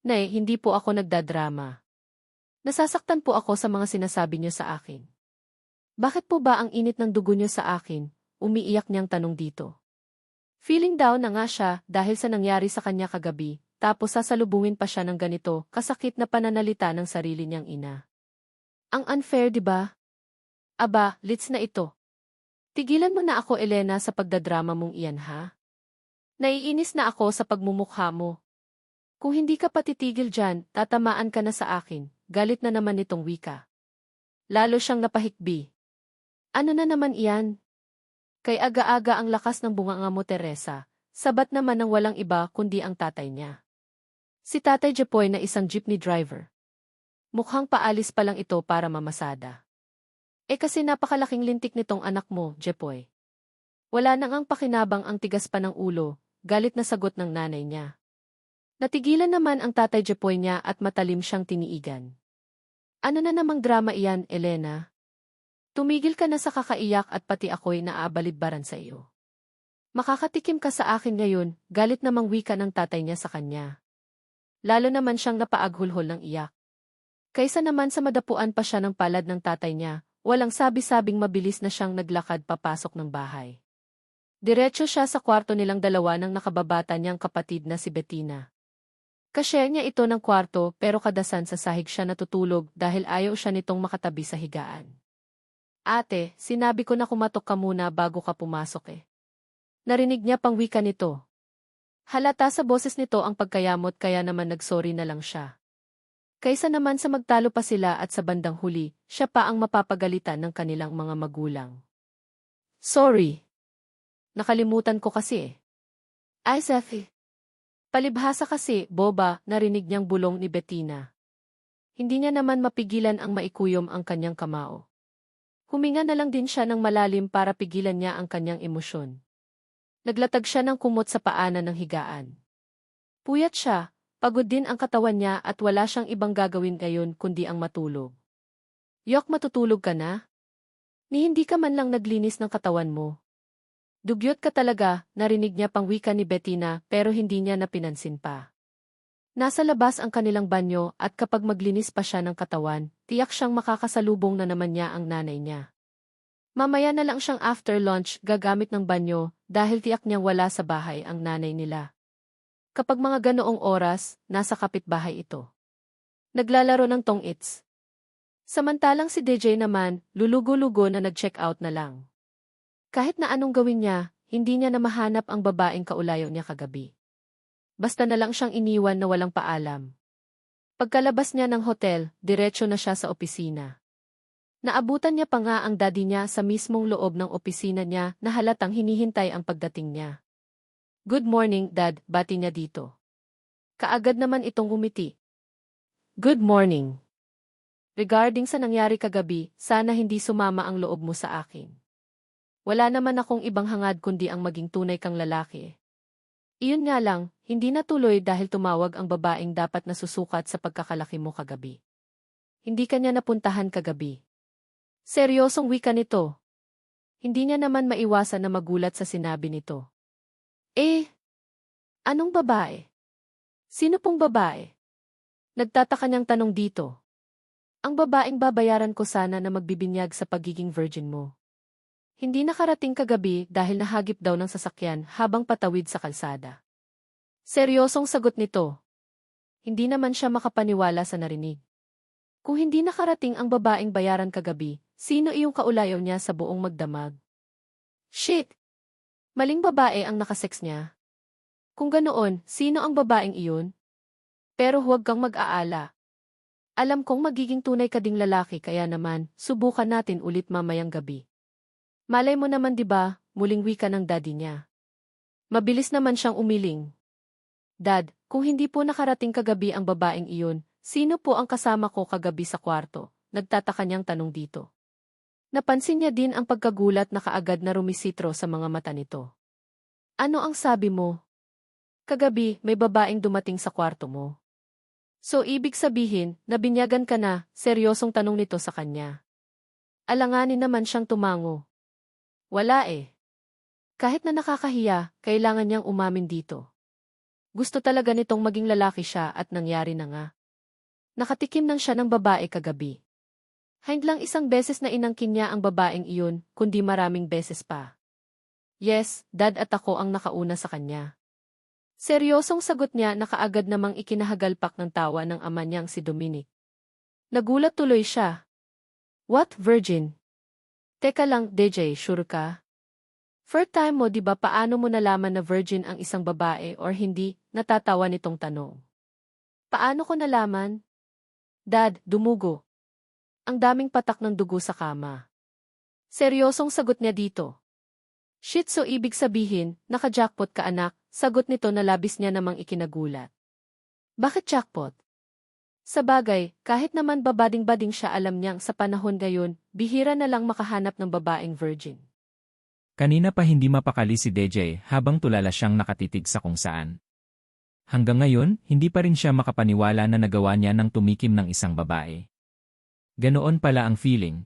Nay, hindi po ako nagdadrama. Nasasaktan po ako sa mga sinasabi niyo sa akin. Bakit po ba ang init ng dugo niyo sa akin? Umiiyak niyang tanong dito. Feeling down na nga siya dahil sa nangyari sa kanya kagabi, tapos sasalubungin pa siya ng ganito, kasakit na pananalita ng sarili niyang ina. Ang unfair, di ba? Aba, lits na ito. Tigilan mo na ako, Elena, sa pagdadrama mong iyan, ha? Naiinis na ako sa pagmumukha mo. Kung hindi ka patitigil dyan, tatamaan ka na sa akin. Galit na naman nitong wika. Lalo siyang napahikbi. Ano na naman iyan? Kay aga-aga ang lakas ng bunganga mo, Teresa. Sabat naman ng walang iba kundi ang tatay niya. Si Tatay Jepoy na isang jeepney driver. Mukhang paalis pa lang ito para mamasada. Kasi napakalaking lintik nitong anak mo, Jepoy. Wala nang ang pakinabang, ang tigas pa ng ulo, galit na sagot ng nanay niya. Natigilan naman ang Tatay Jepoy niya at matalim siyang tiniigan. Ano na namang drama iyan, Elena? Tumigil ka na sa kakaiyak at pati ako'y naabalibbaran sa iyo. Makakatikim ka sa akin ngayon, galit namang wika ng tatay niya sa kanya. Lalo naman siyang napaaghulhol ng iyak. Kaysa naman sa madapuan pa siya ng palad ng tatay niya, walang sabi-sabing mabilis na siyang naglakad papasok ng bahay. Diretso siya sa kwarto nilang dalawa ng nakababata niyang kapatid na si Bettina. Kashare niya ito ng kwarto pero kadasan sa sahig siya natutulog dahil ayaw siya nitong makatabi sa higaan. Ate, sinabi ko na kumatok ka muna bago ka pumasok . Narinig niya pang wika nito. Halata sa boses nito ang pagkayamot kaya naman nagsorry na lang siya. Kaysa naman sa magtalo pa sila at sa bandang huli, siya pa ang mapapagalitan ng kanilang mga magulang. Sorry. Nakalimutan ko kasi . Ay, Sefi. Palibhasa kasi, boba, narinig niyang bulong ni Bettina. Hindi niya naman mapigilan ang maikuyom ang kanyang kamao. Huminga na lang din siya ng malalim para pigilan niya ang kanyang emosyon. Naglatag siya ng kumot sa paanan ng higaan. Puyat siya, pagod din ang katawan niya at wala siyang ibang gagawin ngayon kundi ang matulog. Yok, matutulog ka na? Ni hindi ka man lang naglinis ng katawan mo. Dugyot ka talaga, narinig niya pang wika ni Bettina pero hindi niya napinansin pa. Nasa labas ang kanilang banyo at kapag maglinis pa siya ng katawan, tiyak siyang makakasalubong na naman niya ang nanay niya. Mamaya na lang siyang after lunch gagamit ng banyo dahil tiyak niyang wala sa bahay ang nanay nila. Kapag mga ganoong oras, nasa kapitbahay ito. Naglalaro ng tong-its. Samantalang si DJ naman, lulugo-lugo na nag-check out na lang. Kahit na anong gawin niya, hindi niya na mahanap ang babaeng kaulayo niya kagabi. Basta na lang siyang iniwan na walang paalam. Pagkalabas niya ng hotel, diretso na siya sa opisina. Naabutan niya pa nga ang daddy niya sa mismong loob ng opisina niya na halatang hinihintay ang pagdating niya. Good morning, Dad, bati niya dito. Kaagad naman itong ngumiti. Good morning. Regarding sa nangyari kagabi, sana hindi sumama ang loob mo sa akin. Wala naman akong ibang hangad kundi ang maging tunay kang lalaki. Iyon nga lang, hindi natuloy dahil tumawag ang babaeng dapat nasusukat sa pagkakalaki mo kagabi. Hindi kanya napuntahan kagabi. Seryosong wika nito. Hindi niya naman maiwasan na magulat sa sinabi nito. Anong babae? Sino pong babae? Nagtataka niyang tanong dito. Ang babaeng babayaran ko sana na magbibinyag sa pagiging virgin mo. Hindi nakarating kagabi dahil nahagip daw ng sasakyan habang patawid sa kalsada. Seryosong sagot nito. Hindi naman siya makapaniwala sa narinig. Kung hindi nakarating ang babaeng bayaran kagabi, sino iyong kaulayaw niya sa buong magdamag? Shit! Maling babae ang nakasex niya. Kung ganoon, sino ang babaeng iyon? Pero huwag kang mag-aala. Alam kong magiging tunay ka ding lalaki kaya naman, subukan natin ulit mamayang gabi. Malay mo naman 'di ba, muling wika ng daddy niya. Mabilis naman siyang umiling. Dad, kung hindi po nakarating kagabi ang babaeng iyon, sino po ang kasama ko kagabi sa kwarto? Nagtataka niyang tanong dito. Napansin niya din ang pagkagulat na kaagad na rumisitro sa mga mata nito. Ano ang sabi mo? Kagabi, may babaeng dumating sa kwarto mo. So ibig sabihin, nabinyagan ka na, seryosong tanong nito sa kanya. Alanganin naman siyang tumango. Wala . Kahit na nakakahiya, kailangan niyang umamin dito. Gusto talaga nitong maging lalaki siya at nangyari na nga. Nakatikim nang siya ng babae kagabi. Hindi lang isang beses na inangkin niya ang babaeng iyon, kundi maraming beses pa. Yes, Dad, at ako ang nakauna sa kanya. Seryosong sagot niya na kaagad namang ikinahagalpak ng tawa ng ama niyang si Dominic. Nagulat tuloy siya. What, virgin? Teka lang, DJ, sure ka? First time mo, di ba? Paano mo nalaman na virgin ang isang babae or hindi? Natatawa nitong tanong. Paano ko nalaman? Dad, dumugo. Ang daming patak ng dugo sa kama. Seryosong sagot niya dito. Shit, so ibig sabihin, naka-jackpot ka anak, sagot nito na labis niya namang ikinagulat. Bakit jackpot? Sa bagay, kahit naman babading-bading siya, alam niyang sa panahon ngayon, bihira na lang makahanap ng babaeng virgin. Kanina pa hindi mapakali si DJ habang tulala siyang nakatitig sa kung saan. Hanggang ngayon, hindi pa rin siya makapaniwala na nagawa niya ng tumikim ng isang babae. Ganoon pala ang feeling.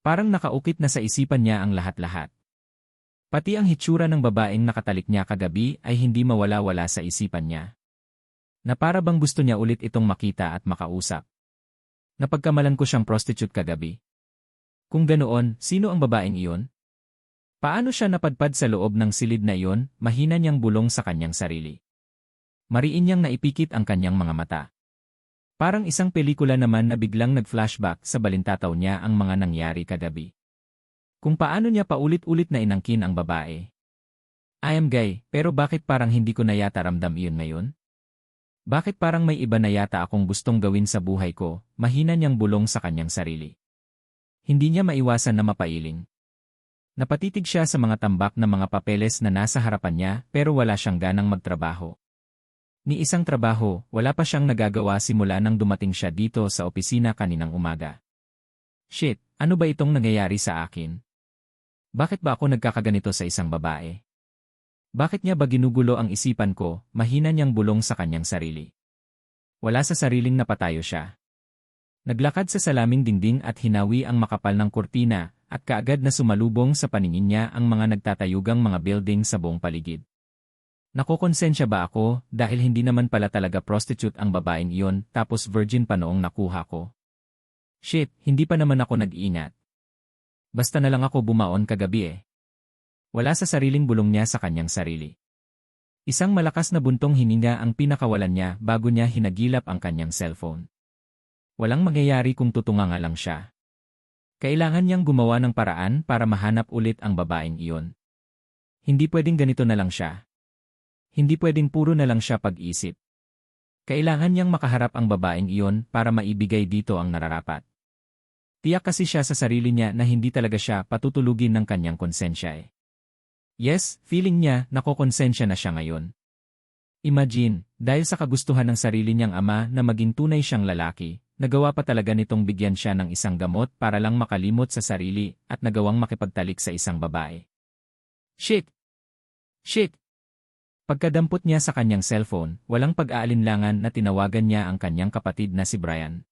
Parang nakaukit na sa isipan niya ang lahat-lahat. Pati ang hitsura ng babaeng nakatalik niya kagabi ay hindi mawala-wala sa isipan niya. Na para bang gusto niya ulit itong makita at makausap. Napagkamalan ko siyang prostitute kagabi. Kung ganoon, sino ang babaeng iyon? Paano siya napadpad sa loob ng silid na iyon, mahina niyang bulong sa kanyang sarili. Mariin niyang naipikit ang kanyang mga mata. Parang isang pelikula naman na biglang nag-flashback sa balintataw niya ang mga nangyari kagabi. Kung paano niya paulit-ulit na inangkin ang babae. I am gay, pero bakit parang hindi ko na yata ramdam iyon ngayon? Bakit parang may iba na yata akong gustong gawin sa buhay ko, mahina niyang bulong sa kanyang sarili. Hindi niya maiwasan na mapailing. Napatitig siya sa mga tambak na mga papeles na nasa harapan niya pero wala siyang ganang magtrabaho. Ni isang trabaho, wala pa siyang nagagawa simula nang dumating siya dito sa opisina kaninang umaga. Shit, ano ba itong nangyayari sa akin? Bakit ba ako nagkakaganito sa isang babae? Bakit niya ba ginugulo ang isipan ko, mahina niyang bulong sa kanyang sarili. Wala sa sariling napatayo siya. Naglakad sa salaming dingding at hinawi ang makapal ng kurtina, at kaagad na sumalubong sa paningin niya ang mga nagtatayugang mga building sa buong paligid. Nakokonsensya ba ako dahil hindi naman pala talaga prostitute ang babaeng iyon tapos virgin pa noong nakuha ko? Shit, hindi pa naman ako nag-iingat. Basta na lang ako bumaon kagabi eh. Wala sa sariling bulong niya sa kanyang sarili. Isang malakas na buntong hininga ang pinakawalan niya bago niya hinagilap ang kanyang cellphone. Walang mangyayari kung tutunganga lang siya. Kailangan niyang gumawa ng paraan para mahanap ulit ang babaeng iyon. Hindi pwedeng ganito na lang siya. Hindi pwedeng puro na lang siya pag-isip. Kailangan niyang makaharap ang babaeng iyon para maibigay dito ang nararapat. Tiyak kasi siya sa sarili niya na hindi talaga siya patutulugin ng kanyang konsensya eh. Yes, feeling niya nakokonsensya na siya ngayon. Imagine, dahil sa kagustuhan ng sarili niyang ama na maging tunay siyang lalaki, nagawa pa talaga nitong bigyan siya ng isang gamot para lang makalimot sa sarili at nagawang makipagtalik sa isang babae. Shit! Shit! Pagkadampot niya sa kanyang cellphone, walang pag-aalinlangan na tinawagan niya ang kanyang kapatid na si Brian.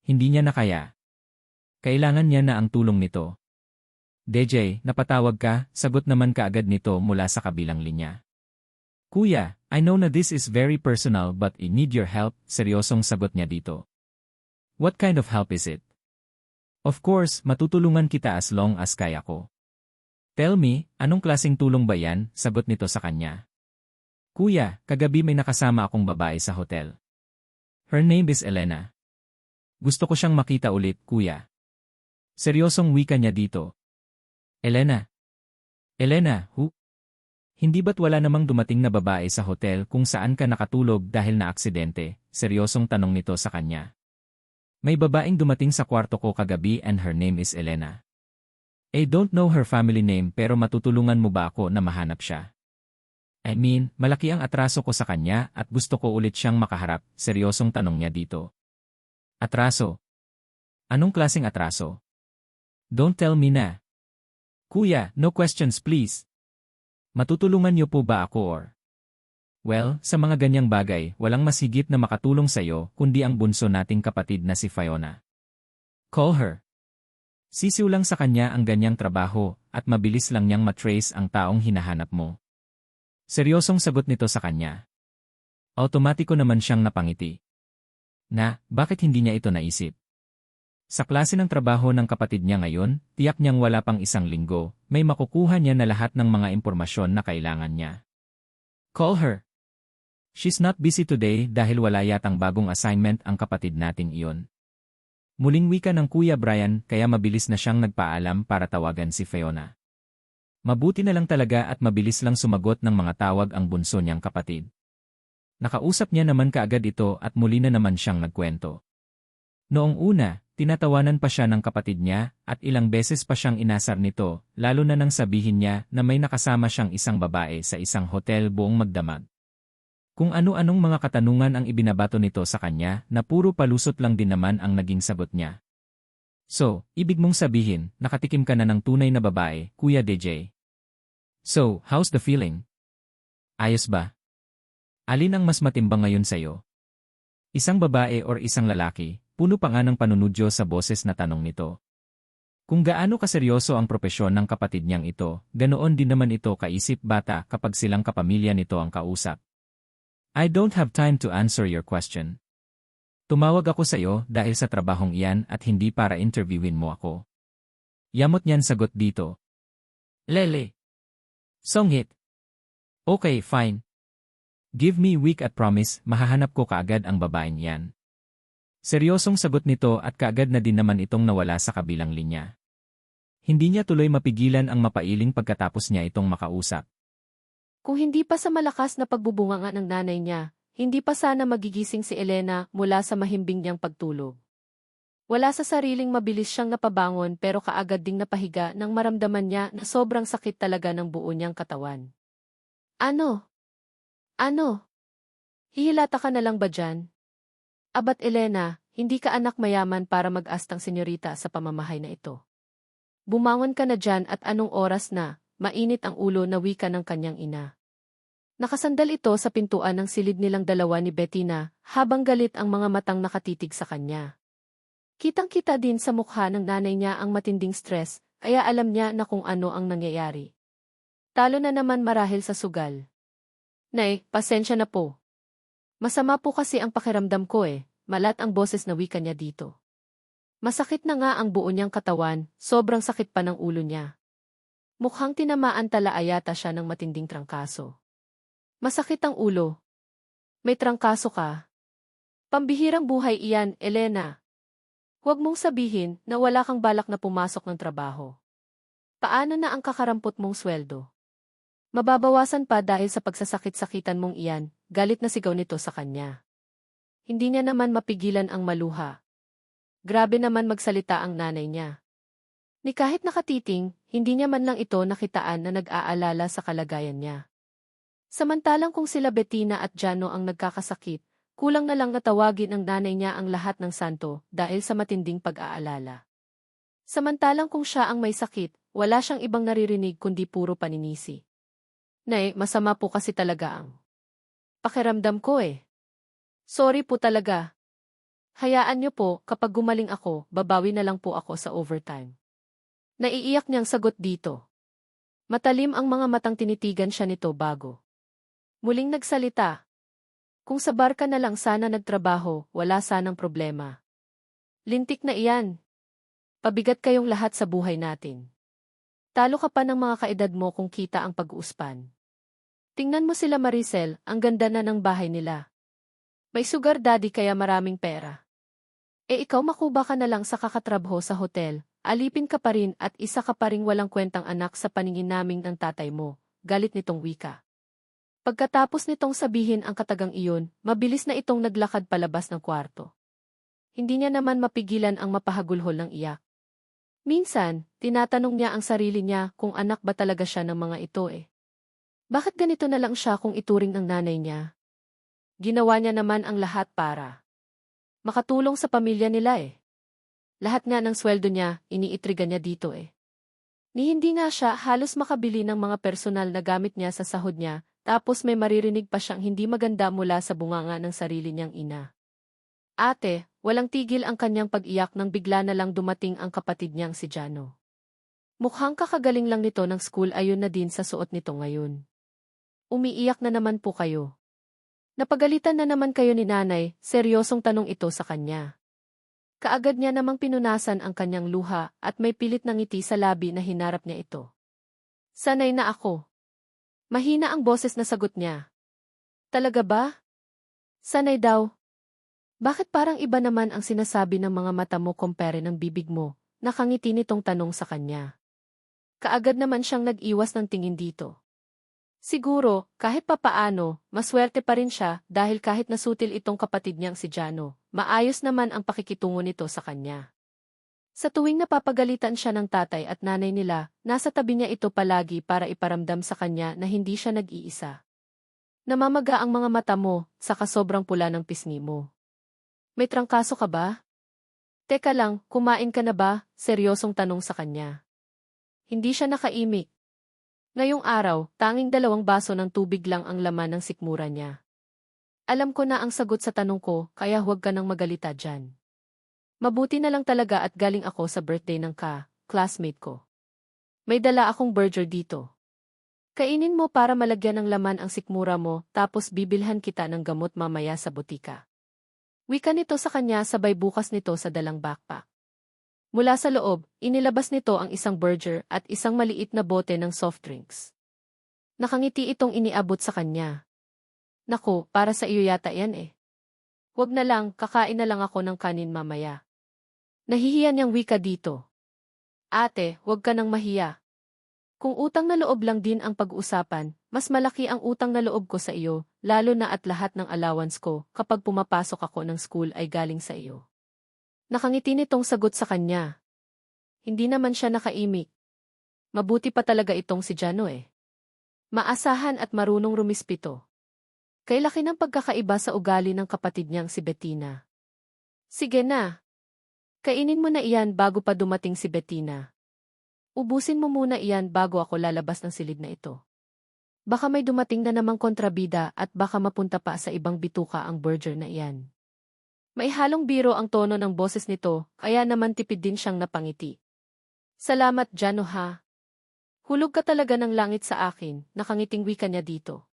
Hindi niya na kaya. Kailangan niya na ang tulong nito. DJ, napatawag ka, sagot naman kaagad nito mula sa kabilang linya. Kuya, I know na this is very personal but I need your help, seryosong sagot niya dito. What kind of help is it? Of course, matutulungan kita as long as kaya ko. Tell me, anong klaseng tulong ba yan? Sagot nito sa kanya. Kuya, kagabi may nakasama akong babae sa hotel. Her name is Elena. Gusto ko siyang makita ulit, kuya. Seryosong wika niya dito. Elena. Elena, who? Hindi ba't wala namang dumating na babae sa hotel kung saan ka nakatulog dahil na aksidente? Seryosong tanong nito sa kanya. May babaeng dumating sa kwarto ko kagabi and her name is Elena. I don't know her family name pero matutulungan mo ba ako na mahanap siya? I mean, malaki ang atraso ko sa kanya at gusto ko ulit siyang makaharap, seryosong tanong niya dito. Atraso? Anong klaseng atraso? Don't tell me na. Kuya, no questions please. Matutulungan niyo po ba ako or? Well, sa mga ganyang bagay, walang mas higit na makatulong sa'yo kundi ang bunso nating kapatid na si Fiona. Call her. Sisiw lang sa kanya ang ganyang trabaho at mabilis lang niyang matrace ang taong hinahanap mo. Seryosong sagot nito sa kanya. Automatiko naman siyang napangiti. Bakit hindi niya ito naisip? Sa klase ng trabaho ng kapatid niya ngayon, tiyak niyang wala pang isang linggo, may makukuha niya na lahat ng mga impormasyon na kailangan niya. Call her. She's not busy today dahil wala yatang bagong assignment ang kapatid nating iyon. Muling wika ng Kuya Brian kaya mabilis na siyang nagpaalam para tawagan si Fiona. Mabuti na lang talaga at mabilis lang sumagot ng mga tawag ang bunso niyang kapatid. Nakausap niya naman kaagad ito at muli na naman siyang nagkwento. Noong una, tinatawanan pa siya ng kapatid niya at ilang beses pa siyang inasar nito, lalo na nang sabihin niya na may nakasama siyang isang babae sa isang hotel buong magdamag. Kung ano-anong mga katanungan ang ibinabato nito sa kanya na puro palusot lang din naman ang naging sagot niya. So, ibig mong sabihin, nakatikim ka na ng tunay na babae, Kuya DJ. So, how's the feeling? Ayos ba? Alin ang mas matimbang ngayon sa'yo? Isang babae or isang lalaki? Puno pa nga ng panunudyo sa boses na tanong nito. Kung gaano kaseryoso ang propesyon ng kapatid niyang ito, ganoon din naman ito kaisip bata kapag silang kapamilya nito ang kausap. I don't have time to answer your question. Tumawag ako sa iyo dahil sa trabahong iyan at hindi para interviewin mo ako. Yamot niyan sagot dito. Lele. Songit. Okay, fine. Give me week at promise, mahahanap ko kaagad ang babaeng yan. Seryosong sagot nito at kaagad na din naman itong nawala sa kabilang linya. Hindi niya tuloy mapigilan ang mapailing pagkatapos niya itong makausap. Kung hindi pa sa malakas na pagbubunganga ng nanay niya, hindi pa sana magigising si Elena mula sa mahimbing niyang pagtulog. Wala sa sariling mabilis siyang napabangon pero kaagad ding napahiga nang maramdaman niya na sobrang sakit talaga ng buo niyang katawan. Ano? Hihilata ka na lang ba dyan? Abat Elena, hindi ka anak mayaman para mag-astang senyorita sa pamamahay na ito. Bumangon ka na dyan at anong oras na, mainit ang ulo na wika ng kanyang ina. Nakasandal ito sa pintuan ng silid nilang dalawa ni Bettina, habang galit ang mga matang nakatitig sa kanya. Kitang-kita din sa mukha ng nanay niya ang matinding stress, kaya alam niya na kung ano ang nangyayari. Talo na naman marahil sa sugal. Nay, pasensya na po. Masama po kasi ang pakiramdam ko malat ang boses na wika niya dito. Masakit na nga ang buo niyang katawan, sobrang sakit pa ng ulo niya. Mukhang tinamaan talaayata siya ng matinding trangkaso. Masakit ang ulo. May trangkaso ka. Pambihirang buhay iyan, Elena. Huwag mong sabihin na wala kang balak na pumasok ng trabaho. Paano na ang kakarampot mong sweldo? Mababawasan pa dahil sa pagsasakit-sakitan mong iyan, galit na sigaw nito sa kanya. Hindi niya naman mapigilan ang maluha. Grabe naman magsalita ang nanay niya. Ni kahit nakatiting, hindi niya man lang ito nakitaan na nag-aalala sa kalagayan niya. Samantalang kung sila Bettina at Jano ang nagkakasakit, kulang na lang natawagin ng nanay niya ang lahat ng santo dahil sa matinding pag-aalala. Samantalang kung siya ang may sakit, wala siyang ibang naririnig kundi puro paninisi. Nay, masama po kasi talaga ang pakiramdam ko Sorry po talaga. Hayaan niyo po, kapag gumaling ako, babawi na lang po ako sa overtime. Naiiyak niyang sagot dito. Matalim ang mga matang tinitigan siya nito bago. Muling nagsalita. Kung sa bar ka na lang sana nagtrabaho, wala sanang problema. Lintik na iyan. Pabigat kayong lahat sa buhay natin. Talo ka pa ng mga kaedad mo kung kita ang pag-uuspan. Tingnan mo sila Maricel, ang ganda na ng bahay nila. May sugar daddy kaya maraming pera. Ikaw makuba ka na lang sa kakatrabho sa hotel, alipin ka pa rin at isa ka pa ring walang kwentang anak sa paningin naming ng tatay mo, galit nitong wika. Pagkatapos nitong sabihin ang katagang iyon, mabilis na itong naglakad palabas ng kwarto. Hindi niya naman mapigilan ang mapahagulhol ng iyak. Minsan, tinatanong niya ang sarili niya kung anak ba talaga siya ng mga ito Bakit ganito na lang siya kung ituring ng nanay niya? Ginawa niya naman ang lahat para makatulong sa pamilya nila Lahat nga ng sweldo niya, iniitriga niya dito Ni hindi nga siya halos makabili ng mga personal na gamit niya sa sahod niya, tapos may maririnig pa siyang hindi maganda mula sa bunganga ng sarili niyang ina. Ate, walang tigil ang kanyang pag-iyak nang bigla na lang dumating ang kapatid niyang si Jano. Mukhang kakagaling lang nito ng school ayon na din sa suot nito ngayon. Umiiyak na naman po kayo. Napagalitan na naman kayo ni nanay, seryosong tanong ito sa kanya. Kaagad niya namang pinunasan ang kanyang luha at may pilit na ngiti sa labi na hinarap niya ito. Sanay na ako. Mahina ang boses na sagot niya. Talaga ba? Sanay daw. Bakit parang iba naman ang sinasabi ng mga mata mo kumpare ng bibig mo? Nakangiti nitong tanong sa kanya. Kaagad naman siyang nag-iwas ng tingin dito. Siguro, kahit papaano, maswerte pa rin siya dahil kahit nasutil itong kapatid niyang si Jano, maayos naman ang pakikitungo nito sa kanya. Sa tuwing napapagalitan siya ng tatay at nanay nila, nasa tabi niya ito palagi para iparamdam sa kanya na hindi siya nag-iisa. Namamaga ang mga mata mo, saka sobrang pula ng pisngi mo. May trangkaso ka ba? Teka lang, kumain ka na ba? Seryosong tanong sa kanya. Hindi siya nakaimik. Ngayong araw, tanging 2 baso ng tubig lang ang laman ng sikmura niya. Alam ko na ang sagot sa tanong ko, kaya huwag ka nang magalita dyan. Mabuti na lang talaga at galing ako sa birthday ng classmate ko. May dala akong burger dito. Kainin mo para malagyan ng laman ang sikmura mo, tapos bibilhan kita ng gamot mamaya sa butika. Wika nito sa kanya sabay bukas nito sa dalang backpack. Mula sa loob, inilabas nito ang isang burger at isang maliit na bote ng soft drinks. Nakangiti itong iniabot sa kanya. Naku, para sa iyo yata yan eh. Huwag na lang, kakain na lang ako ng kanin mamaya. Nahihiyan niyang wika dito. Ate, huwag ka nang mahiya. Kung utang na loob lang din ang pag-uusapan, mas malaki ang utang na loob ko sa iyo, lalo na at lahat ng allowance ko kapag pumapasok ako ng school ay galing sa iyo. Nakangiti nitong sagot sa kanya. Hindi naman siya nakaimik. Mabuti pa talaga itong si Jano eh. Maasahan at marunong rumispito. Kay laki ng pagkakaiba sa ugali ng kapatid niyang si Bettina. Sige na. Kainin mo na iyan bago pa dumating si Bettina. Ubusin mo muna iyan bago ako lalabas ng silid na ito. Baka may dumating na namang kontrabida at baka mapunta pa sa ibang bituka ang burger na iyan. May halong biro ang tono ng boses nito, kaya naman tipid din siyang napangiti. Salamat, Jano ha. Hulog ka talaga ng langit sa akin, nakangiting wika niya dito.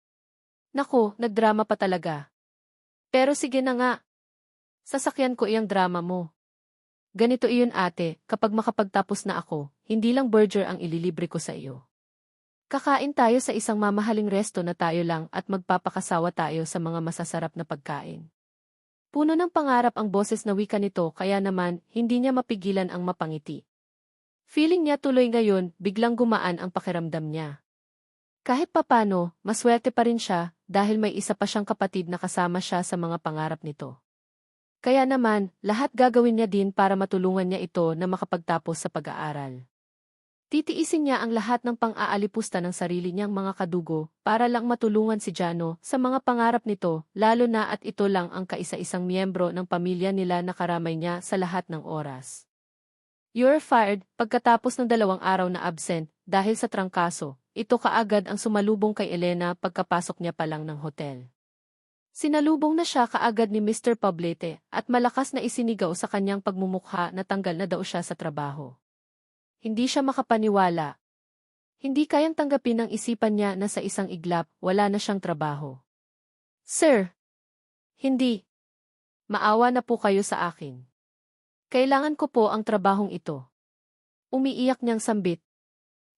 Naku, nagdrama pa talaga. Pero sige na nga. Sasakyan ko iyang drama mo. Ganito iyon ate, kapag makapagtapos na ako, hindi lang burger ang ililibre ko sa iyo. Kakain tayo sa isang mamahaling resto na tayo lang at magpapakasawa tayo sa mga masasarap na pagkain. Puno ng pangarap ang boses na wika nito kaya naman hindi niya mapigilan ang mapangiti. Feeling niya tuloy ngayon, biglang gumaan ang pakiramdam niya. Kahit papano, maswerte pa rin siya dahil may isa pa siyang kapatid na kasama siya sa mga pangarap nito. Kaya naman, lahat gagawin niya din para matulungan niya ito na makapagtapos sa pag-aaral. Titiisin niya ang lahat ng pang-aalipusta ng sarili niyang mga kadugo para lang matulungan si Jano sa mga pangarap nito, lalo na at ito lang ang kaisa-isang miyembro ng pamilya nila na karamay niya sa lahat ng oras. You're fired, pagkatapos ng 2 araw na absent dahil sa trangkaso, ito kaagad ang sumalubong kay Elena pagkapasok niya pa lang ng hotel. Sinalubong na siya kaagad ni Mr. Poblete at malakas na isinigaw sa kanyang pagmumukha na tanggal na daw siya sa trabaho. Hindi siya makapaniwala. Hindi kayang tanggapin ng isipan niya na sa isang iglap wala na siyang trabaho. Sir! Hindi. Maawa na po kayo sa akin. Kailangan ko po ang trabahong ito. Umiiyak niyang sambit.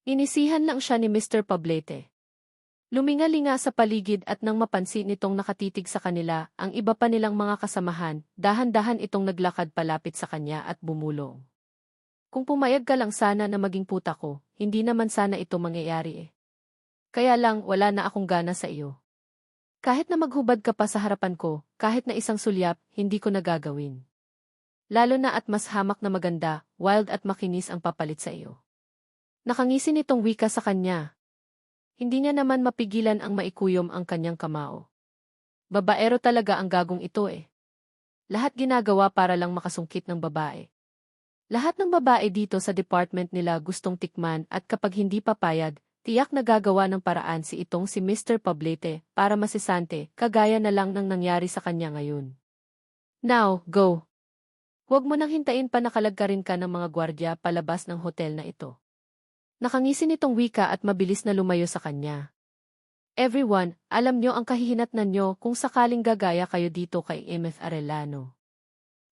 Inisihan lang siya ni Mr. Poblete. Lumingalinga sa paligid at nang mapansin nitong nakatitig sa kanila ang iba pa nilang mga kasamahan, dahan-dahan itong naglakad palapit sa kanya at bumulong. Kung pumayag ka lang sana na maging puta ko, hindi naman sana ito mangyayari eh. Kaya lang wala na akong gana sa iyo. Kahit na maghubad ka pa sa harapan ko, kahit na isang sulyap, hindi ko nagagawin. Lalo na at mas hamak na maganda, wild at makinis ang papalit sa iyo. Nakangisi nitong wika sa kanya. Hindi niya naman mapigilan ang maikuyom ang kanyang kamao. Babaero talaga ang gagong ito eh. Lahat ginagawa para lang makasungkit ng babae. Lahat ng babae dito sa department nila gustong tikman at kapag hindi papayag, tiyak na gagawa ng paraan si itong si Mr. Poblete para masisante, kagaya na lang ng nangyari sa kanya ngayon. Now, go! Huwag mo nang hintayin pa nakalagkarin ka ng mga gwardya palabas ng hotel na ito. Nakangisi nitong wika at mabilis na lumayo sa kanya. Everyone, alam nyo ang kahihinatnan nyo kung sakaling gagaya kayo dito kay MF Arellano.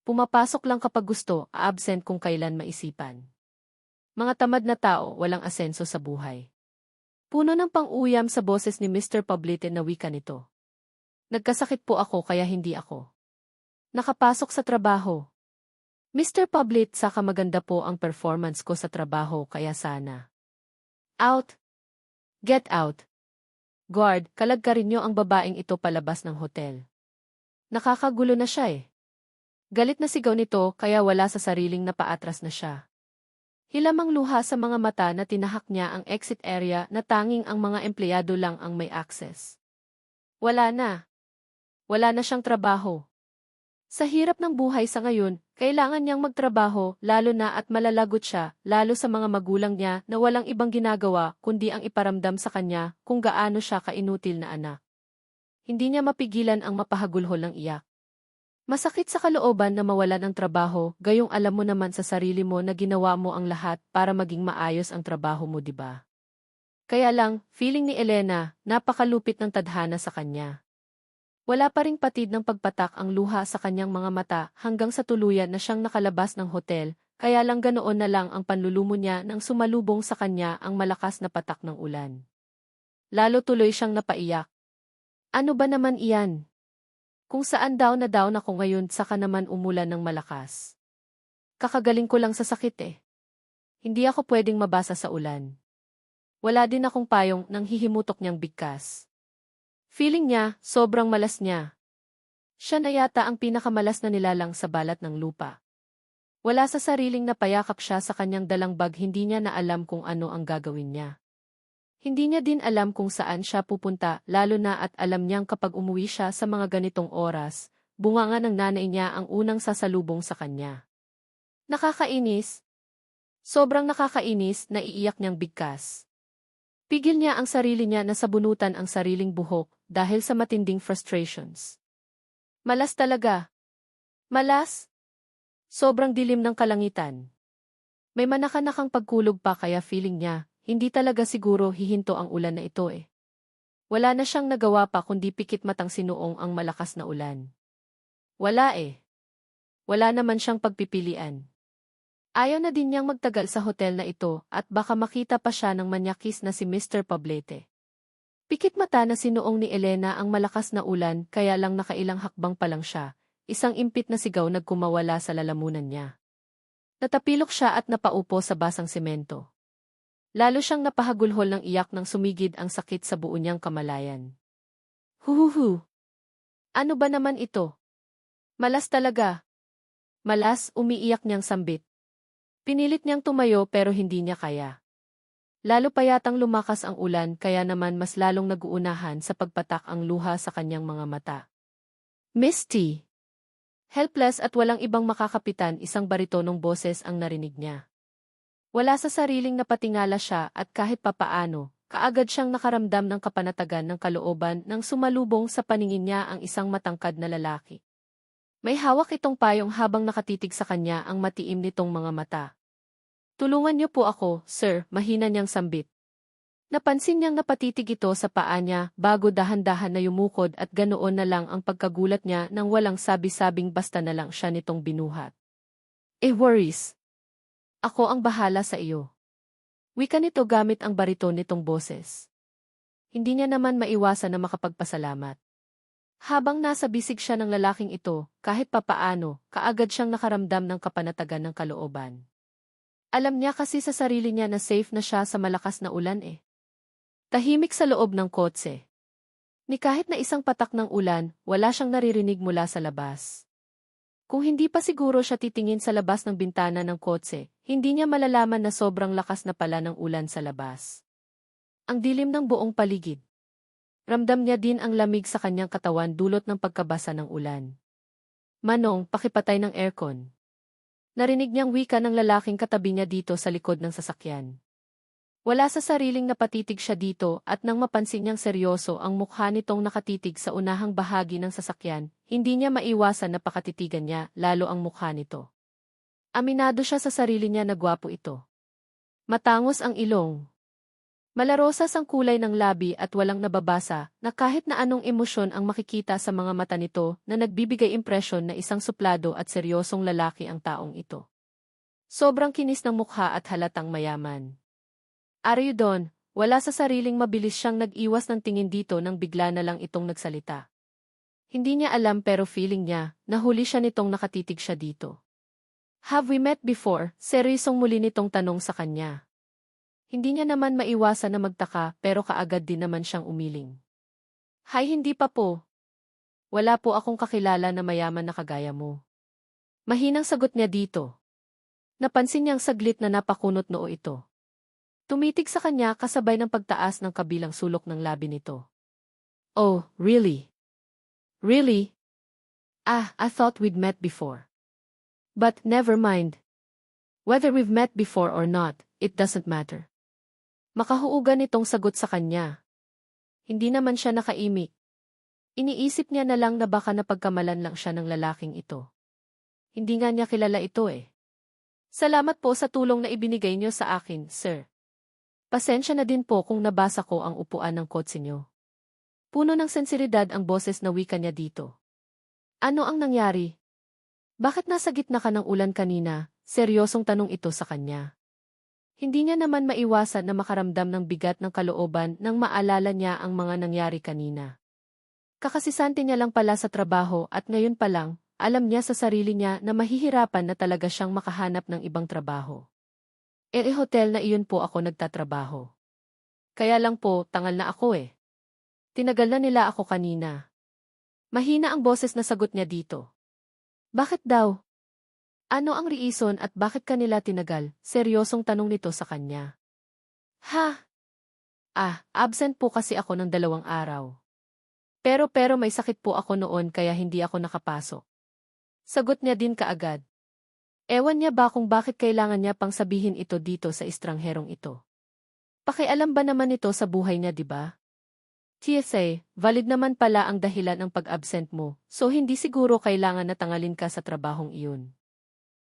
Pumapasok lang kapag gusto, absent kung kailan maisipan. Mga tamad na tao, walang asenso sa buhay. Puno ng pang-uyam sa boses ni Mr. Pablito na wika nito. Nagkasakit po ako kaya hindi ako nakapasok sa trabaho. Mr. Pablit, saka maganda po ang performance ko sa trabaho kaya sana. Out! Get out! Guard, kalagkarin nyo ang babaeng ito palabas ng hotel. Nakakagulo na siya eh. Galit na sigaw nito kaya wala sa sariling napaatras na siya. Hilamang luha sa mga mata na tinahak niya ang exit area na tanging ang mga empleyado lang ang may access. Wala na. Wala na siyang trabaho. Sa hirap ng buhay sa ngayon, kailangan niyang magtrabaho lalo na at malalagot siya, lalo sa mga magulang niya na walang ibang ginagawa kundi ang iparamdam sa kanya kung gaano siya kainutil na anak. Hindi niya mapigilan ang mapahagulhol ng iyak. Masakit sa kalooban na mawalan ng trabaho, gayong alam mo naman sa sarili mo na ginawa mo ang lahat para maging maayos ang trabaho mo, diba? Kaya lang, feeling ni Elena, napakalupit ng tadhana sa kanya. Wala pa ring patid ng pagpatak ang luha sa kanyang mga mata hanggang sa tuluyan na siyang nakalabas ng hotel, kaya lang ganoon na lang ang panlulumo niya nang sumalubong sa kanya ang malakas na patak ng ulan. Lalo tuloy siyang napaiyak. Ano ba naman iyan? Kung saan down ako ngayon saka naman umulan ng malakas. Kakagaling ko lang sa sakit eh. Hindi ako pwedeng mabasa sa ulan. Wala din akong payong nang hihimutok niyang bigkas. Feeling niya, sobrang malas niya. Siya na yata ang pinakamalas na nilalang sa balat ng lupa. Wala sa sariling napayakap siya sa kanyang dalang bag, hindi niya na alam kung ano ang gagawin niya. Hindi niya din alam kung saan siya pupunta, lalo na at alam niyang kapag umuwi siya sa mga ganitong oras, bunganga ng nanay niya ang unang sasalubong sa kanya. Nakakainis. Sobrang nakakainis, naiiyak niyang bigkas. Pigil niya ang sarili niya na sabunutan ang sariling buhok dahil sa matinding frustrations. Malas talaga. Malas? Sobrang dilim ng kalangitan. May manakanakang pagkulog pa kaya feeling niya, hindi talaga siguro hihinto ang ulan na ito eh. Wala na siyang nagawa pa kundi pikit matang sinuong ang malakas na ulan. Wala eh. Wala naman siyang pagpipilian. Ayaw na din niyang magtagal sa hotel na ito at baka makita pa siya ng manyakis na si Mr. Pablete. Pikit mata na sinuong ni Elena ang malakas na ulan kaya lang nakailang hakbang pa lang siya, isang impit na sigaw nagkumawala sa lalamunan niya. Natapilok siya at napaupo sa basang semento. Lalo siyang napahagulhol ng iyak nang sumigid ang sakit sa buo niyang kamalayan. Huhuhu! Ano ba naman ito? Malas talaga. Malas, umiiyak niyang sambit. Pinilit niyang tumayo pero hindi niya kaya. Lalo pa yatang lumakas ang ulan kaya naman mas lalong naguunahan sa pagpatak ang luha sa kanyang mga mata. Misty! Helpless at walang ibang makakapitan, isang baritonong boses ang narinig niya. Wala sa sariling napatingala siya at kahit papaano, kaagad siyang nakaramdam ng kapanatagan ng kalooban nang sumalubong sa paningin niya ang isang matangkad na lalaki. May hawak itong payong habang nakatitig sa kanya ang matiim nitong mga mata. Tulungan niyo po ako, sir, mahina niyang sambit. Napansin niyang napatitig ito sa paa niya bago dahan-dahan na yumukod at ganoon na lang ang pagkagulat niya nang walang sabi-sabing basta na lang siya nitong binuhat. Worries. Ako ang bahala sa iyo. Wika nito gamit ang bariton nitong boses. Hindi niya naman maiwasan na makapagpasalamat. Habang nasa bisig siya ng lalaking ito, kahit papaano, kaagad siyang nakaramdam ng kapanatagan ng kalooban. Alam niya kasi sa sarili niya na safe na siya sa malakas na ulan eh. Tahimik sa loob ng kotse. Ni kahit na isang patak ng ulan, wala siyang naririnig mula sa labas. Kung hindi pa siguro siya titingin sa labas ng bintana ng kotse, hindi niya malalaman na sobrang lakas na pala ng ulan sa labas. Ang dilim ng buong paligid. Ramdam niya din ang lamig sa kanyang katawan dulot ng pagkabasa ng ulan. Manong, pakipatay ng aircon. Narinig niyang wika ng lalaking katabi niya dito sa likod ng sasakyan. Wala sa sariling napatitig siya dito at nang mapansin niyang seryoso ang mukha nitong nakatitig sa unahang bahagi ng sasakyan, hindi niya maiwasan na pakatitigan niya lalo ang mukha nito. Aminado siya sa sarili niya na gwapo ito. Matangos ang ilong. Malarosas ang kulay ng labi at walang nababasa na kahit na anong emosyon ang makikita sa mga mata nito na nagbibigay impresyon na isang suplado at seryosong lalaki ang taong ito. Sobrang kinis ng mukha at halatang mayaman. Aryudon, wala sa sariling mabilis siyang nag-iwas ng tingin dito nang bigla na lang itong nagsalita. Hindi niya alam pero feeling niya, nahuli siya nitong nakatitig siya dito. Have we met before? Seryosong muli nitong tanong sa kanya. Hindi niya naman maiwasan na magtaka pero kaagad din naman siyang umiling. Hay, hindi pa po. Wala po akong kakilala na mayaman na kagaya mo. Mahinang sagot niya dito. Napansin niyang saglit na napakunot noo ito. Tumitig sa kanya kasabay ng pagtaas ng kabilang sulok ng labi nito. Oh, really? Really? I thought we'd met before. But never mind. Whether we've met before or not, it doesn't matter. Makahuugan itong sagot sa kanya. Hindi naman siya nakaimik. Iniisip niya na lang na baka napagkamalan lang siya ng lalaking ito. Hindi nga niya kilala ito eh. Salamat po sa tulong na ibinigay niyo sa akin, sir. Pasensya na din po kung nabasa ko ang upuan ng kotse niyo. Puno ng sensiridad ang boses na wika niya dito. Ano ang nangyari? Bakit nasa gitna ka ng ulan kanina? Seryosong tanong ito sa kanya. Hindi niya naman maiwasan na makaramdam ng bigat ng kalooban nang maalala niya ang mga nangyari kanina. Kakasisante niya lang pala sa trabaho at ngayon pa lang, alam niya sa sarili niya na mahihirapan na talaga siyang makahanap ng ibang trabaho. Hotel na iyon po ako nagtatrabaho. Kaya lang po, tangal na ako eh. Tinagal na nila ako kanina. Mahina ang boses na sagot niya dito. Bakit daw? Ano ang reason at bakit kanila tinagal? Seryosong tanong nito sa kanya. Absent po kasi ako ng 2 araw. Pero may sakit po ako noon kaya hindi ako nakapasok. Sagot niya din kaagad. Ewan niya ba kung bakit kailangan niya pang sabihin ito dito sa estrangherong ito. Pakialam ba naman ito sa buhay niya, di ba? TSA, valid naman pala ang dahilan ng pag-absent mo, so hindi siguro kailangan na tangalin ka sa trabahong iyon.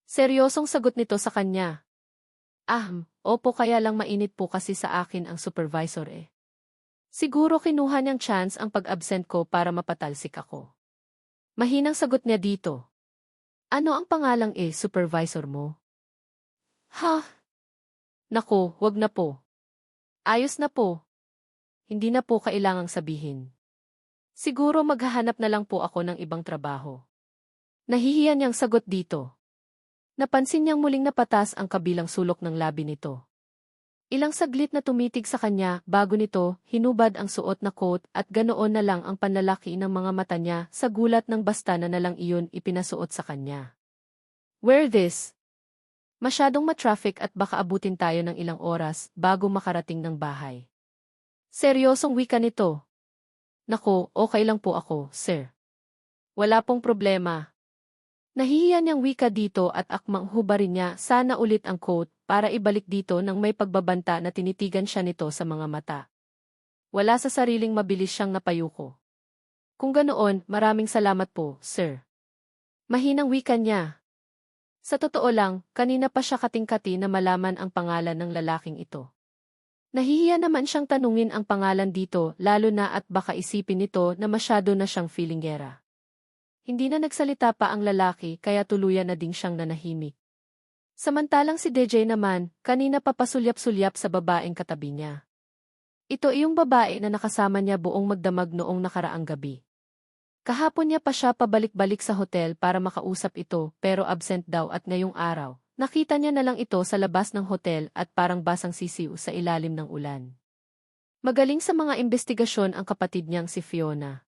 Seryosong sagot nito sa kanya. Opo kaya lang mainit po kasi sa akin ang supervisor eh. Siguro kinuha niyang chance ang pag-absent ko para mapatalsik ako. Mahinang sagot niya dito. Ano ang pangalang supervisor mo? Naku, wag na po. Ayos na po. Hindi na po kailangang sabihin. Siguro maghahanap na lang po ako ng ibang trabaho. Nahihiyan niyang sagot dito. Napansin niyang muling napatas ang kabilang sulok ng labi nito. Ilang saglit na tumitig sa kanya bago nito hinubad ang suot na coat at ganoon na lang ang panlalaki ng mga mata niya sa gulat ng basta na lang iyon ipinasuot sa kanya. Wear this. Masyadong matraffic at baka abutin tayo ng ilang oras bago makarating ng bahay. Seryosong wika nito. Nako, okay lang po ako, sir. Wala pong problema. Nahihiyan niyang wika dito at akmang hubarin niya sana ulit ang coat para ibalik dito nang may pagbabanta na tinitigan siya nito sa mga mata. Wala sa sariling mabilis siyang napayuko. Kung ganoon, maraming salamat po, sir. Mahinang wika niya. Sa totoo lang, kanina pa siya kating-kati na malaman ang pangalan ng lalaking ito. Nahihiya naman siyang tanungin ang pangalan dito lalo na at baka isipin nito na masyado na siyang feelinggera. Hindi na nagsalita pa ang lalaki kaya tuluyan na ding siyang nanahimik. Samantalang si DJ naman, kanina pa pasulyap-sulyap sa babaeng katabi niya. Ito iyong babae na nakasama niya buong magdamag noong nakaraang gabi. Kahapon niya pa siya pabalik-balik sa hotel para makausap ito pero absent daw at ngayong araw, nakita niya na lang ito sa labas ng hotel at parang basang sisiw sa ilalim ng ulan. Magaling sa mga investigasyon ang kapatid niyang si Fiona.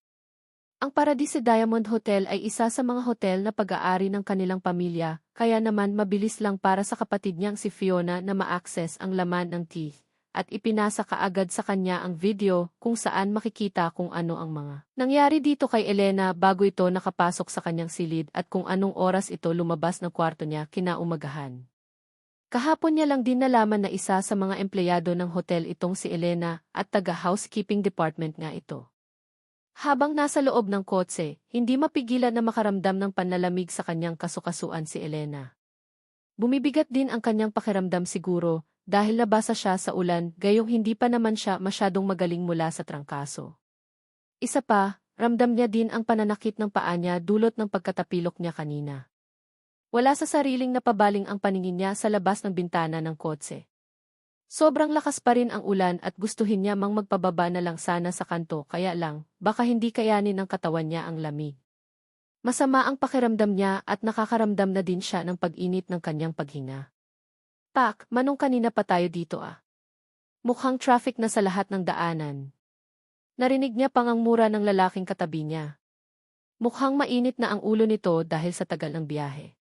Ang Paradise Diamond Hotel ay isa sa mga hotel na pag-aari ng kanilang pamilya, kaya naman mabilis lang para sa kapatid niyang si Fiona na ma-access ang laman ng teeth, at ipinasa kaagad sa kanya ang video kung saan makikita kung ano ang mga nangyari dito kay Elena bago ito nakapasok sa kanyang silid at kung anong oras ito lumabas ng kwarto niya kinaumagahan. Kahapon niya lang din nalaman na isa sa mga empleyado ng hotel itong si Elena at taga-housekeeping department nga ito. Habang nasa loob ng kotse, hindi mapigilan na makaramdam ng panlalamig sa kanyang kasukasuan si Elena. Bumibigat din ang kanyang pakiramdam siguro dahil nabasa siya sa ulan gayong hindi pa naman siya masyadong magaling mula sa trangkaso. Isa pa, ramdam niya din ang pananakit ng paa niya dulot ng pagkatapilok niya kanina. Wala sa sariling napabaling ang paningin niya sa labas ng bintana ng kotse. Sobrang lakas pa rin ang ulan at gustuhin niya mang magpababa na lang sana sa kanto kaya lang, baka hindi kayanin ng katawan niya ang lamig. Masama ang pakiramdam niya at nakakaramdam na din siya ng pag-init ng kanyang paghinga. Pak, manong kanina pa tayo dito ah. Mukhang traffic na sa lahat ng daanan. Narinig niya pang ang mura ng lalaking katabi niya. Mukhang mainit na ang ulo nito dahil sa tagal ng biyahe.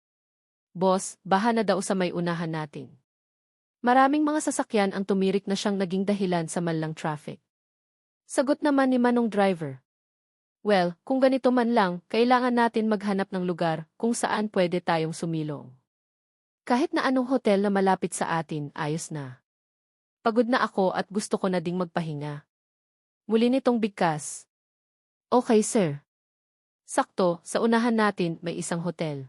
Boss, baha na daw sa may unahan natin. Maraming mga sasakyan ang tumirik na siyang naging dahilan sa malang traffic. Sagot naman ni Manong driver. Well, kung ganito man lang, kailangan natin maghanap ng lugar kung saan pwede tayong sumilong. Kahit na anong hotel na malapit sa atin, ayos na. Pagod na ako at gusto ko na ding magpahinga. Muli nitong bigkas. Okay sir. Sakto, sa unahan natin may isang hotel.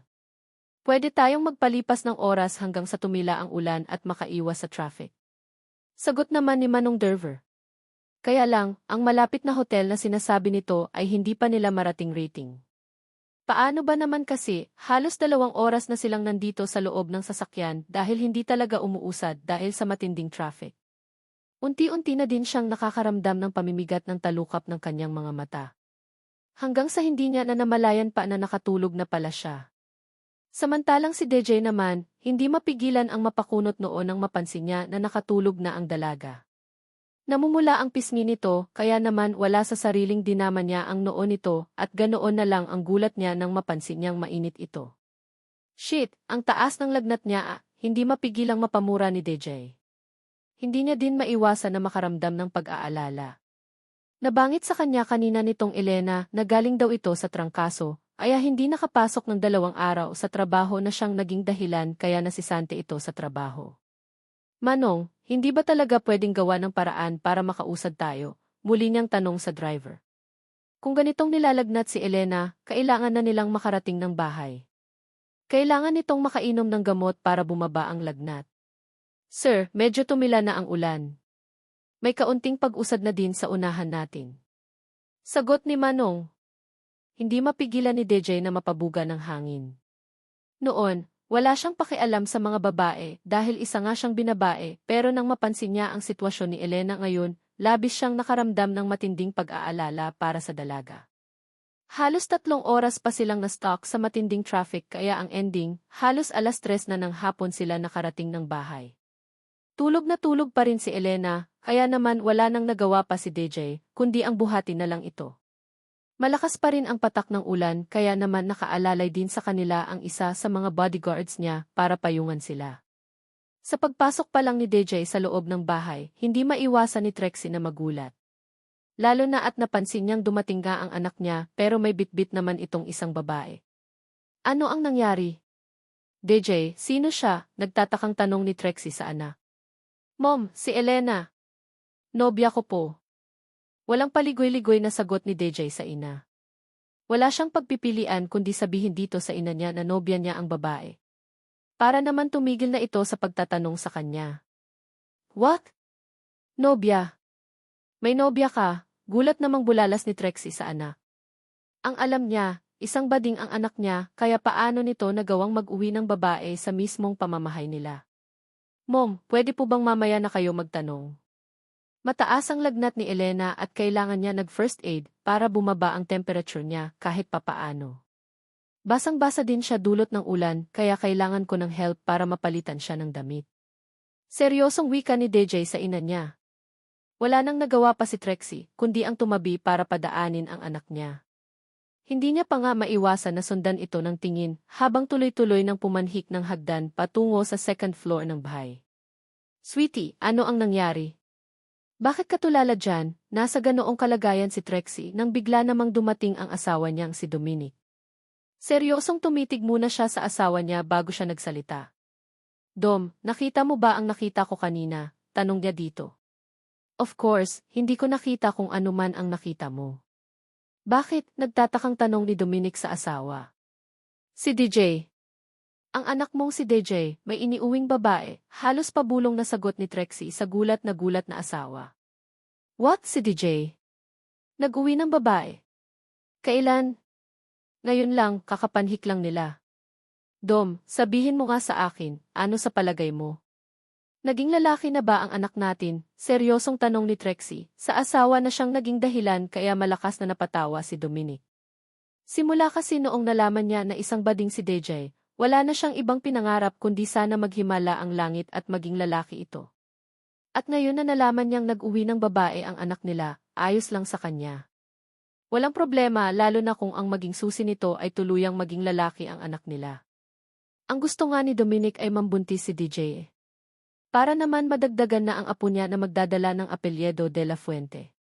Pwede tayong magpalipas ng oras hanggang sa tumila ang ulan at makaiwas sa traffic. Sagot naman ni Manong driver. Kaya lang, ang malapit na hotel na sinasabi nito ay hindi pa nila marating rating. Paano ba naman kasi, halos 2 oras na silang nandito sa loob ng sasakyan dahil hindi talaga umuusad dahil sa matinding traffic. Unti-unti na din siyang nakakaramdam ng pamimigat ng talukap ng kanyang mga mata. Hanggang sa hindi niya na namalayan pa na nakatulog na pala siya. Samantalang si DJ naman, hindi mapigilan ang mapakunot noon nang mapansin niya na nakatulog na ang dalaga. Namumula ang pisngi nito, kaya naman wala sa sariling dinama niya ang noo nito at ganoon na lang ang gulat niya nang mapansin niyang mainit ito. Shit, ang taas ng lagnat niya hindi mapigilang mapamura ni DJ. Hindi niya din maiwasan na makaramdam ng pag-aalala. Nabangit sa kanya kanina nitong Elena na galing daw ito sa trangkaso, kaya hindi nakapasok ng 2 araw sa trabaho na siyang naging dahilan kaya nasisante ito sa trabaho. Manong, hindi ba talaga pwedeng gawa ng paraan para makausad tayo? Muli niyang tanong sa driver. Kung ganitong nilalagnat si Elena, kailangan na nilang makarating ng bahay. Kailangan nitong makainom ng gamot para bumaba ang lagnat. Sir, medyo tumila na ang ulan. May kaunting pag-usad na din sa unahan natin. Sagot ni Manong. Hindi mapigilan ni DJ na mapabuga ng hangin. Noon, wala siyang pakialam sa mga babae dahil isa nga siyang binabae pero nang mapansin niya ang sitwasyon ni Elena ngayon, labis siyang nakaramdam ng matinding pag-aalala para sa dalaga. Halos 3 oras pa silang na-stuck sa matinding traffic kaya ang ending, halos 3:00 na ng hapon sila nakarating ng bahay. Tulog na tulog pa rin si Elena, kaya naman wala nang nagawa pa si DJ, kundi ang buhati na lang ito. Malakas pa rin ang patak ng ulan kaya naman nakaalalay din sa kanila ang isa sa mga bodyguards niya para payungan sila. Sa pagpasok pa lang ni DJ sa loob ng bahay, hindi maiwasan ni Trixie na magulat. Lalo na at napansin niyang dumating nga ang anak niya pero may bitbit naman itong isang babae. Ano ang nangyari? DJ, sino siya? Nagtatakang tanong ni Trixie sa anak. Mom, si Elena. Nobya ko po. Walang paligoy-ligoy na sagot ni DJ sa ina. Wala siyang pagpipilian kundi sabihin dito sa ina niya na nobya niya ang babae. Para naman tumigil na ito sa pagtatanong sa kanya. What? Nobya? May nobya ka? Gulat namang bulalas ni Trixie sa anak. Ang alam niya, isang bading ang anak niya, kaya paano nito nagawang mag-uwi ng babae sa mismong pamamahay nila. Mom, pwede po bang mamaya na kayo magtanong? Mataas ang lagnat ni Elena at kailangan niya nag-first aid para bumaba ang temperature niya kahit papaano. Basang-basa din siya dulot ng ulan kaya kailangan ko ng help para mapalitan siya ng damit. Seryosong wika ni DJ sa ina niya. Wala nang nagawa pa si Trixie kundi ang tumabi para padaanin ang anak niya. Hindi niya pa nga maiwasan na sundan ito ng tingin habang tuloy-tuloy nang pumanhik ng hagdan patungo sa second floor ng bahay. Sweetie, ano ang nangyari? Bakit ka tulala dyan? Nasa ganoong kalagayan si Trixie nang bigla namang dumating ang asawa niyang si Dominic. Seryosong tumitig muna siya sa asawa niya bago siya nagsalita. Dom, nakita mo ba ang nakita ko kanina? Tanong niya dito. Of course, hindi ko nakita kung ano man ang nakita mo. Bakit? Nagtatakang tanong ni Dominic sa asawa. Si DJ. Ang anak mong si DJ, may iniuwing babae, halos pabulong na sagot ni Trixie sa gulat na asawa. What, si DJ? Nag-uwi ng babae? Kailan? Ngayon lang, kakapanhik lang nila. Dom, sabihin mo nga sa akin, ano sa palagay mo? Naging lalaki na ba ang anak natin? Seryosong tanong ni Trixie, sa asawa na siyang naging dahilan kaya malakas na napatawa si Dominic. Simula kasi noong nalaman niya na isang bading si DJ, wala na siyang ibang pinangarap kundi sana maghimala ang langit at maging lalaki ito. At ngayon na nalaman niyang nag-uwi ng babae ang anak nila, ayos lang sa kanya. Walang problema lalo na kung ang maging susi nito ay tuluyang maging lalaki ang anak nila. Ang gusto nga ni Dominic ay mambuntis si DJ. Para naman madagdagan na ang apo niya na magdadala ng apelyido de la Fuente.